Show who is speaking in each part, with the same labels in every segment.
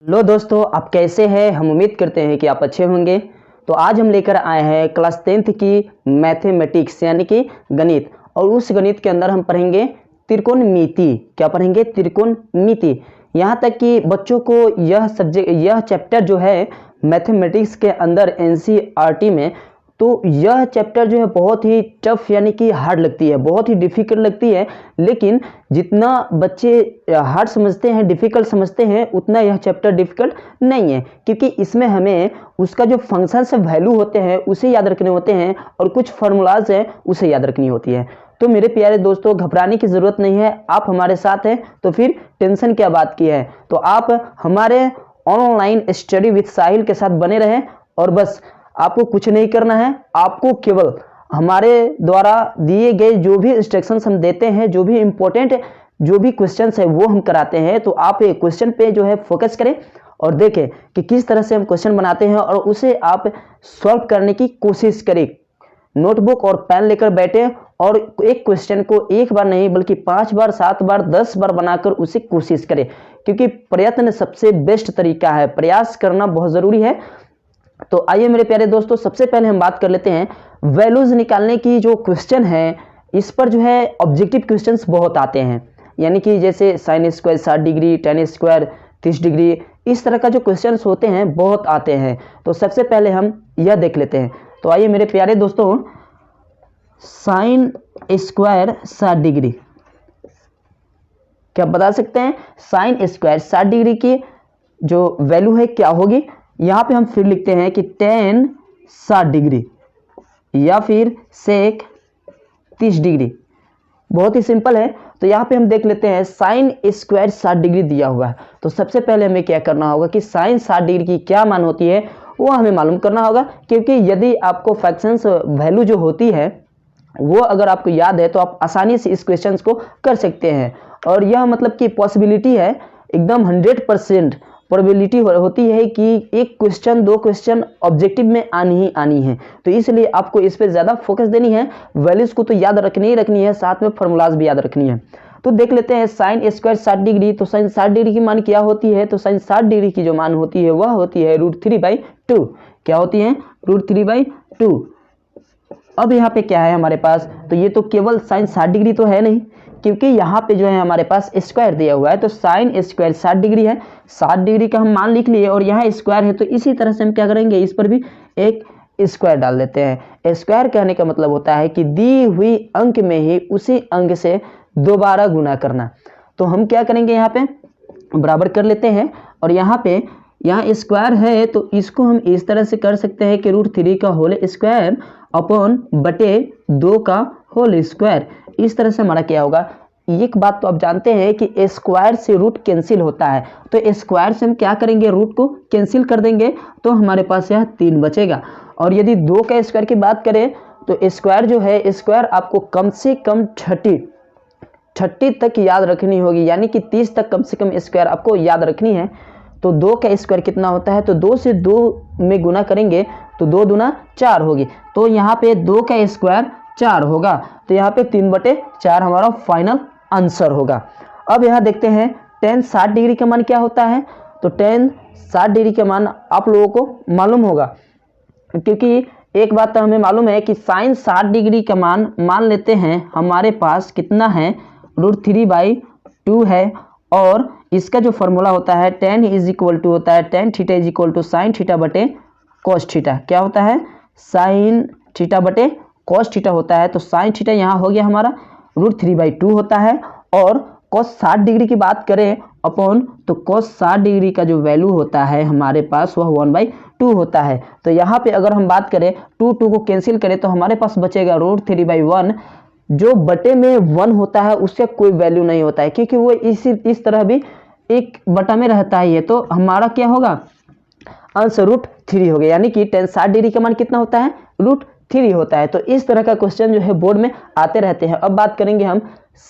Speaker 1: लो दोस्तों, आप कैसे हैं। हम उम्मीद करते हैं कि आप अच्छे होंगे। तो आज हम लेकर आए हैं क्लास 10th की मैथमेटिक्स यानी कि गणित। और उस गणित के अंदर हम पढ़ेंगे त्रिकोणमिति। क्या पढ़ेंगे? त्रिकोणमिति। यहाँ तक कि बच्चों को यह चैप्टर जो है मैथमेटिक्स के अंदर एनसीईआरटी में, तो यह चैप्टर जो है बहुत ही टफ यानी कि हार्ड लगती है, बहुत ही डिफ़िकल्ट लगती है। लेकिन जितना बच्चे हार्ड समझते हैं, डिफ़िकल्ट समझते हैं, उतना यह चैप्टर डिफ़िकल्ट नहीं है, क्योंकि इसमें हमें उसका जो फंक्शंस वैल्यू होते हैं उसे याद रखने होते हैं और कुछ फार्मूलाज हैं उसे याद रखनी होती है। तो मेरे प्यारे दोस्तों, घबराने की ज़रूरत नहीं है। आप हमारे साथ हैं तो फिर टेंशन क्या बात की है। तो आप हमारे ऑनलाइन स्टडी विद साहिल के साथ बने रहें और बस आपको कुछ नहीं करना है। आपको केवल हमारे द्वारा दिए गए जो भी इंस्ट्रक्शंस हम देते हैं, जो भी इम्पोर्टेंट जो भी क्वेश्चंस है वो हम कराते हैं, तो आप ये क्वेश्चन पे जो है फोकस करें और देखें कि किस तरह से हम क्वेश्चन बनाते हैं और उसे आप सॉल्व करने की कोशिश करें। नोटबुक और पेन लेकर बैठे और एक क्वेश्चन को एक बार नहीं बल्कि 5 बार, 7 बार, 10 बार बनाकर उसे कोशिश करें, क्योंकि प्रयत्न सबसे बेस्ट तरीका है। प्रयास करना बहुत ज़रूरी है। तो आइए मेरे प्यारे दोस्तों, सबसे पहले हम बात कर लेते हैं वैल्यूज निकालने की। जो क्वेश्चन है इस पर जो है ऑब्जेक्टिव क्वेश्चंस बहुत आते हैं, यानी कि जैसे sine square 60 degree, ten square 30 degree, इस तरह का जो क्वेश्चंस होते हैं बहुत आते हैं। तो सबसे पहले हम यह देख लेते हैं। तो आइए मेरे प्यारे दोस्तों, साइन स्क्वायर 60 डिग्री, क्या बता सकते हैं? साइन स्क्वायर 60 डिग्री की जो वैल्यू है क्या होगी? यहाँ पे हम फिर लिखते हैं कि टेन 60 डिग्री या फिर सेक 30 डिग्री। बहुत ही सिंपल है। तो यहाँ पे हम देख लेते हैं साइन स्क्वायर 60 डिग्री दिया हुआ है। तो सबसे पहले हमें क्या करना होगा कि साइन 60 डिग्री की क्या मान होती है वो हमें मालूम करना होगा, क्योंकि यदि आपको फ्रैक्शंस वैल्यू जो होती है वो अगर आपको याद है तो आप आसानी से इस क्वेश्चन को कर सकते हैं। और यह मतलब कि पॉसिबिलिटी है, एकदम 100% प्रोबेबिलिटी होती है कि एक क्वेश्चन, दो क्वेश्चन ऑब्जेक्टिव में आनी ही आनी है। तो इसलिए आपको इस पर ज़्यादा फोकस देनी है। वैल्यूज़ को तो याद रखनी ही रखनी है, साथ में फार्मूलाज भी याद रखनी है। तो देख लेते हैं साइन स्क्वायर 60 डिग्री। तो साइन 60 डिग्री की मान क्या होती है? तो साइन 60 डिग्री की जो मान होती है वह होती है √3/2। क्या होती है? √3/2। अब यहाँ पे क्या है हमारे पास? तो ये तो केवल साइन 60 डिग्री तो है नहीं, क्योंकि यहाँ पे जो है हमारे पास स्क्वायर दिया हुआ है। तो साइन स्क्वायर 60 डिग्री है, 60 डिग्री का हम मान लिख लिए और यहाँ स्क्वायर है, तो इसी तरह से हम क्या करेंगे, इस पर भी एक स्क्वायर डाल देते हैं। स्क्वायर कहने का मतलब होता है कि दी हुई अंक में ही उसी अंक से दोबारा गुना करना। तो हम क्या करेंगे, यहाँ पे बराबर कर लेते हैं और यहाँ पे यहाँ स्क्वायर है तो इसको हम इस तरह से कर सकते हैं कि √3 का होल स्क्वायर अपॉन बटे 2 का होल स्क्वायर। इस तरह से हमारा क्या होगा? एक बात तो आप जानते हैं कि स्क्वायर से रूट कैंसिल होता है, तो स्क्वायर से हम क्या करेंगे, रूट को कैंसिल कर देंगे, तो हमारे पास यह 3 बचेगा। और यदि 2 का स्क्वायर की बात करें तो स्क्वायर जो है, स्क्वायर आपको कम से कम 30 तक याद रखनी होगी, यानी कि 30 तक कम से कम स्क्वायर आपको याद रखनी है। तो 2 का स्क्वायर कितना होता है? तो 2 से 2 में गुना करेंगे तो 2 दूना 4 होगी। तो यहाँ पे 2 का स्क्वायर 4 होगा, तो यहाँ पे 3/4 हमारा फाइनल आंसर होगा। अब यहाँ देखते हैं टेन 60 डिग्री का मान क्या होता है। तो टेन 60 डिग्री का मान आप लोगों को मालूम होगा, क्योंकि एक बात तो हमें मालूम है कि साइन 60 डिग्री का मान लेते हैं हमारे पास कितना है, √3/2 है। और इसका जो फॉर्मूला होता है tan = होता है tan थीटा = साइन थीटा बटे कॉस थीटा। क्या होता है? साइन थीटा बटे कॉस थीटा होता है। तो साइन थीटा यहाँ हो गया हमारा √3/2 होता है। और कॉस 60 डिग्री की बात करें अपॉन, तो कॉस 60 डिग्री का जो वैल्यू होता है हमारे पास वह 1/2 होता है। तो यहाँ पे अगर हम बात करें 2 को कैंसिल करें तो हमारे पास बचेगा √3/1। जो बटे में 1 होता है उसका कोई वैल्यू नहीं होता है, क्योंकि वो इस तरह भी एक बटा में रहता है। ये तो हमारा क्या होगा, आंसर √3 हो गया, यानी कि टेन 60 डिग्री का मान कितना होता है, √3 होता है। तो इस तरह का क्वेश्चन जो है बोर्ड में आते रहते हैं। अब बात करेंगे हम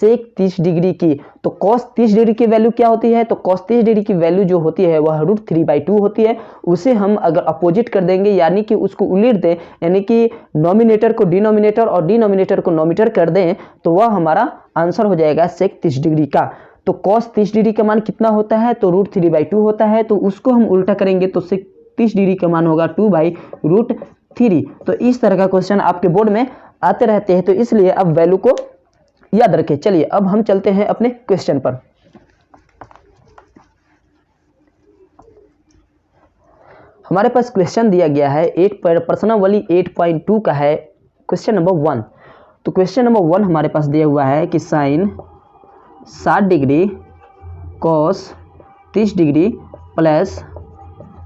Speaker 1: सेक 30 डिग्री की। तो कॉस 30 डिग्री की वैल्यू क्या होती है? तो कॉस 30 डिग्री की वैल्यू जो होती है वह √3/2 होती है। उसे हम अगर अपोजिट कर देंगे, यानी कि उसको उलट दें, यानी कि नॉमिनेटर को डिनोमिनेटर और डिनोमिनेटर को नोमिनेटर कर दें, तो वह हमारा आंसर हो जाएगा सेक 30 डिग्री का। तो cos 30 डिग्री का मान कितना होता है, तो √3/2 होता है। तो उसको हम उल्टा करेंगे तो 30 डिग्री का मान होगा 2/√3। तो इस तरह का क्वेश्चन आपके बोर्ड में आते रहते हैं, तो इसलिए अब वैल्यू को याद रखें। चलिए अब हम चलते हैं अपने क्वेश्चन पर। हमारे पास क्वेश्चन दिया गया है प्रश्नावली 8.2 का है, क्वेश्चन नंबर 1। तो क्वेश्चन नंबर 1 हमारे पास दिया हुआ है कि sine 60 degree cos 30 degree plus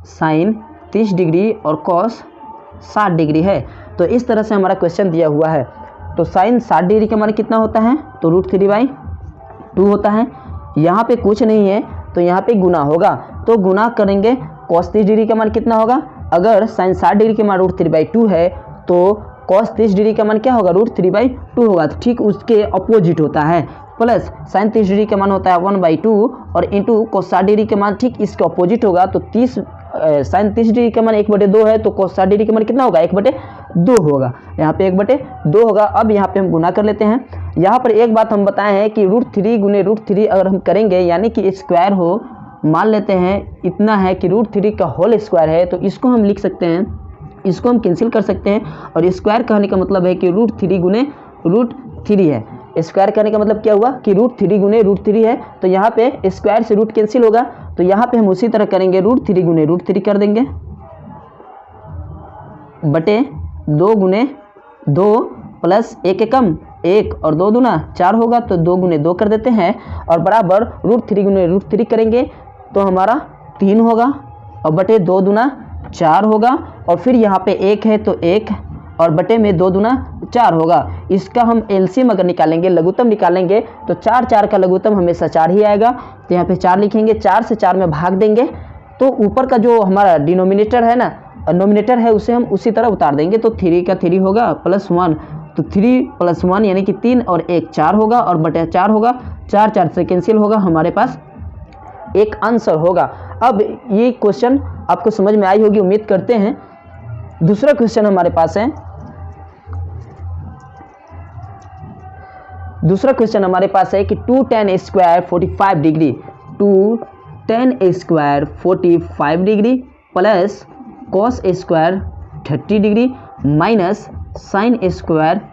Speaker 1: sine 30 degree और कॉस 60 डिग्री है। तो इस तरह से हमारा क्वेश्चन दिया हुआ है। तो साइन 60 डिग्री का मान कितना होता है, तो √3/2 होता है। यहाँ पे कुछ नहीं है तो यहाँ पे गुना होगा, तो गुना करेंगे। कॉस 30 डिग्री का मान कितना होगा, अगर साइन 60 डिग्री के मान √3/2 है तो कॉस 30 डिग्री का मान क्या होगा, √3/2 होगा। तो ठीक उसके अपोजिट होता है। प्लस साइन 30 डिग्री का मान होता है 1/2 और इंटू कॉस 60 डिग्री का मान ठीक इसके अपोजिट होगा। तो साइन 30 डिग्री का मान 1/2 है, तो कॉस 60 डिग्री का मान कितना होगा, 1/2 होगा। यहाँ पे 1/2 होगा। अब यहाँ पे हम गुना कर लेते हैं। यहाँ पर एक बात हम बताए हैं कि √3 गुने √3 अगर हम करेंगे यानी कि स्क्वायर हो, मान लेते हैं इतना है कि √3 का होल स्क्वायर है, तो इसको हम लिख सकते हैं, इसको हम कैंसिल कर सकते हैं। और स्क्वायर कहने का मतलब है कि √3 गुने √3 है। स्क्वायर करने का मतलब क्या हुआ कि √3 गुने √3 है। तो यहाँ पे स्क्वायर से रूट कैंसिल होगा, तो यहाँ पे हम उसी तरह करेंगे, √3 गुने √3 कर देंगे बटे 2 गुने 2 प्लस 1 कम 1 और 2 दूना 4 होगा, तो 2 गुने 2 कर देते हैं और बराबर √3 गुने √3 करेंगे तो हमारा 3 होगा और बटे 2 दूना 4 होगा। और फिर यहाँ पे 1 है तो 1 और बटे में 2 दूना 4 होगा। इसका हम एलसीएम अगर निकालेंगे, लघुत्तम निकालेंगे, तो 4 का लघुत्तम हमेशा 4 ही आएगा। तो यहाँ पे 4 लिखेंगे, 4 से 4 में भाग देंगे तो ऊपर का जो हमारा डिनोमिनेटर है ना, नोमिनेटर है, उसे हम उसी तरह उतार देंगे। तो 3 का 3 होगा प्लस 1, तो 3 + 1 यानी कि 3 और 1 4 होगा और बटे 4 होगा। 4 से कैंसिल होगा, हमारे पास एक आंसर होगा। अब ये क्वेश्चन आपको समझ में आई होगी, उम्मीद करते हैं। दूसरा क्वेश्चन हमारे पास है, दूसरा क्वेश्चन हमारे पास है कि 2 tan² 45 degree 2 tan² 45 degree plus cos² 30 degree minus sin²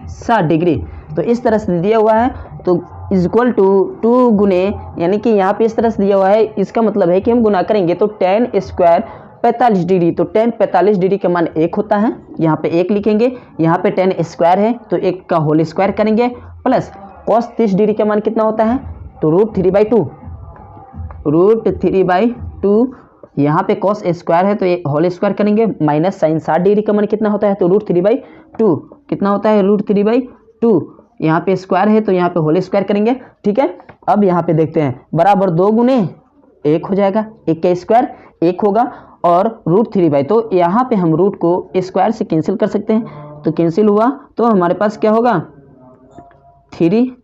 Speaker 1: 60 degree. तो इस तरह से दिया हुआ है, तो इक्वल टू 2 गुने, यानी कि यहाँ पे इस तरह से दिया हुआ है, इसका मतलब है कि हम गुना करेंगे तो tan² 45 डिग्री, तो tan 45 डिग्री का मान 1 होता है। यहाँ पे 1 लिखेंगे, यहाँ पे tan² है तो 1 का होल स्क्वायर करेंगे प्लस cos 30 डिग्री का मान कितना होता है, तो √3/2 यहाँ पे cos स्क्वायर है तो एक होल स्क्वायर करेंगे माइनस sin 60 डिग्री का मान कितना होता है, तो √3/2 कितना होता है, √3/2 यहाँ पे स्क्वायर है तो यहाँ पे होल स्क्वायर करेंगे। ठीक है, अब यहाँ पे देखते हैं, बराबर 2 गुने 1 हो जाएगा, 1 का स्क्वायर 1 होगा और √3/, तो यहाँ पे हम रूट को स्क्वायर से कैंसिल कर सकते हैं। तो कैंसिल हुआ तो हमारे पास क्या होगा, 3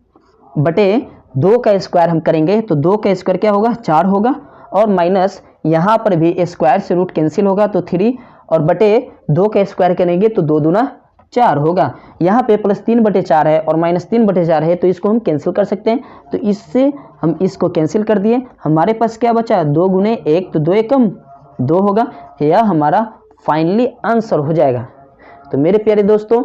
Speaker 1: बटे 2 का स्क्वायर हम करेंगे तो 2 का स्क्वायर क्या होगा, 4 होगा और माइनस यहाँ पर भी स्क्वायर से रूट कैंसिल होगा तो 3 और बटे 2 का स्क्वायर करेंगे तो 2 दूना 4 होगा। यहाँ पे +3/4 है और -3/4 है तो इसको हम कैंसिल कर सकते हैं। तो इससे हम इसको कैंसिल कर दिए, हमारे पास क्या बचा, 2 गुने 1 तो 2 एकम 2 होगा। यह हमारा फाइनली आंसर हो जाएगा। तो मेरे प्यारे दोस्तों,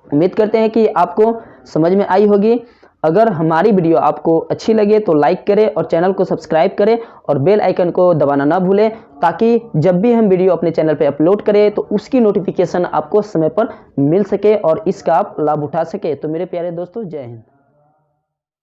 Speaker 1: उम्मीद करते हैं कि आपको समझ में आई होगी। अगर हमारी वीडियो आपको अच्छी लगे तो लाइक करें और चैनल को सब्सक्राइब करें और बेल आइकन को दबाना ना भूलें, ताकि जब भी हम वीडियो अपने चैनल पे अपलोड करें तो उसकी नोटिफिकेशन आपको समय पर मिल सके और इसका आप लाभ उठा सके। तो मेरे प्यारे दोस्तों, जय हिंद।